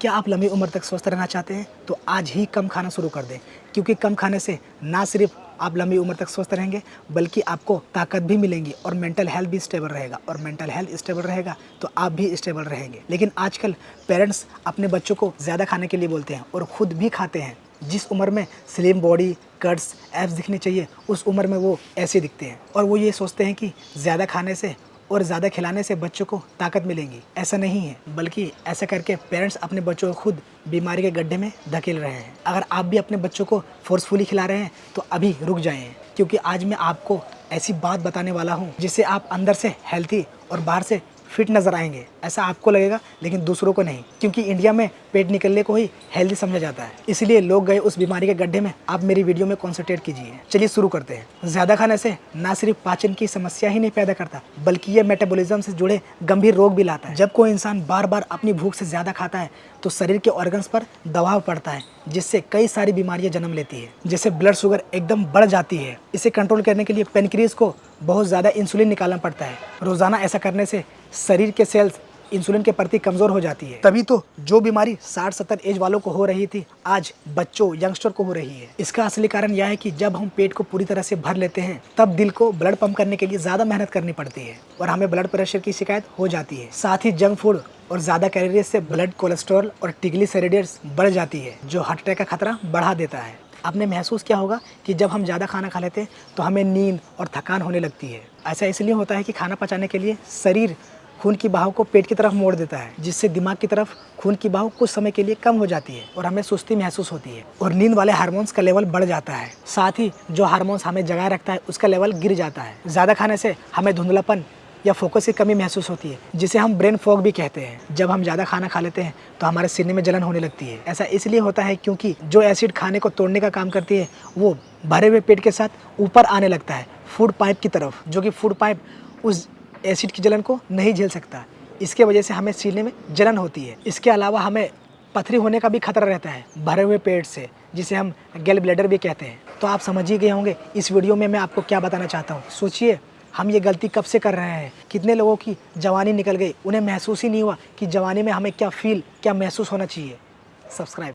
क्या आप लंबी उम्र तक स्वस्थ रहना चाहते हैं? तो आज ही कम खाना शुरू कर दें, क्योंकि कम खाने से ना सिर्फ आप लंबी उम्र तक स्वस्थ रहेंगे, बल्कि आपको ताकत भी मिलेंगी और मेंटल हेल्थ भी स्टेबल रहेगा, और मेंटल हेल्थ स्टेबल रहेगा तो आप भी स्टेबल रहेंगे। लेकिन आजकल पेरेंट्स अपने बच्चों को ज़्यादा खाने के लिए बोलते हैं और ख़ुद भी खाते हैं। जिस उम्र में स्लिम बॉडी, कट्स, एब्स दिखनी चाहिए, उस उम्र में वो ऐसे दिखते हैं, और वो ये सोचते हैं कि ज़्यादा खाने से और ज़्यादा खिलाने से बच्चों को ताकत मिलेंगी। ऐसा नहीं है, बल्कि ऐसा करके पेरेंट्स अपने बच्चों को खुद बीमारी के गड्ढे में धकेल रहे हैं। अगर आप भी अपने बच्चों को फोर्सफुली खिला रहे हैं तो अभी रुक जाएं, क्योंकि आज मैं आपको ऐसी बात बताने वाला हूं जिससे आप अंदर से हेल्थी और बाहर से फिट नज़र आएंगे। ऐसा आपको लगेगा, लेकिन दूसरों को नहीं, क्योंकि इंडिया में पेट निकलने को ही हेल्दी समझा जाता है। इसलिए लोग गए उस बीमारी के गड्ढे में। आप मेरी वीडियो में कॉन्सेंट्रेट कीजिए। चलिए शुरू करते हैं। ज़्यादा खाने से ना सिर्फ पाचन की समस्या ही नहीं पैदा करता, बल्कि ये मेटाबॉलिज्म से जुड़े गंभीर रोग भी लाता है। जब कोई इंसान बार बार अपनी भूख से ज़्यादा खाता है तो शरीर के ऑर्गन्स पर दबाव पड़ता है, जिससे कई सारी बीमारियां जन्म लेती है। जैसे ब्लड शुगर एकदम बढ़ जाती है। इसे कंट्रोल करने के लिए पेनक्रियाज को बहुत ज़्यादा इंसुलिन निकालना पड़ता है। रोज़ाना ऐसा करने से शरीर के सेल्स इंसुलिन के प्रति कमज़ोर हो जाती है। तभी तो जो बीमारी 60-70 एज वालों को हो रही थी, आज बच्चों, यंगस्टर को हो रही है। इसका असली कारण यह है कि जब हम पेट को पूरी तरह से भर लेते हैं, तब दिल को ब्लड पंप करने के लिए ज़्यादा मेहनत करनी पड़ती है और हमें ब्लड प्रेशर की शिकायत हो जाती है। साथ ही जंक फूड और ज़्यादा कैलोरीज से ब्लड कोलेस्ट्रॉल और ट्रिग्लिसराइड्स बढ़ जाती है, जो हार्ट अटैक का खतरा बढ़ा देता है। आपने महसूस किया होगा कि जब हम ज़्यादा खाना खा लेते हैं तो हमें नींद और थकान होने लगती है। ऐसा इसलिए होता है कि खाना पचाने के लिए शरीर खून की बहाव को पेट की तरफ मोड़ देता है, जिससे दिमाग की तरफ खून की बहाव कुछ समय के लिए कम हो जाती है और हमें सुस्ती महसूस होती है, और नींद वाले हार्मोन्स का लेवल बढ़ जाता है। साथ ही जो हार्मोन्स हमें जगाए रखता है, उसका लेवल गिर जाता है। ज़्यादा खाने से हमें धुंधलापन या फोकस की कमी महसूस होती है, जिसे हम ब्रेन फॉग भी कहते हैं। जब हम ज़्यादा खाना खा लेते हैं तो हमारे सीने में जलन होने लगती है। ऐसा इसलिए होता है क्योंकि जो एसिड खाने को तोड़ने का काम करती है, वो भरे हुए पेट के साथ ऊपर आने लगता है फूड पाइप की तरफ, जो कि फूड पाइप उस एसिड की जलन को नहीं झेल सकता। इसके वजह से हमें सीने में जलन होती है। इसके अलावा हमें पथरी होने का भी खतरा रहता है भरे हुए पेट से, जिसे हम गैल ब्लैडर भी कहते हैं। तो आप समझ ही गए होंगे इस वीडियो में मैं आपको क्या बताना चाहता हूँ। सोचिए, हम ये गलती कब से कर रहे हैं। कितने लोगों की जवानी निकल गई, उन्हें महसूस ही नहीं हुआ कि जवानी में हमें क्या महसूस होना चाहिए। सब्सक्राइब।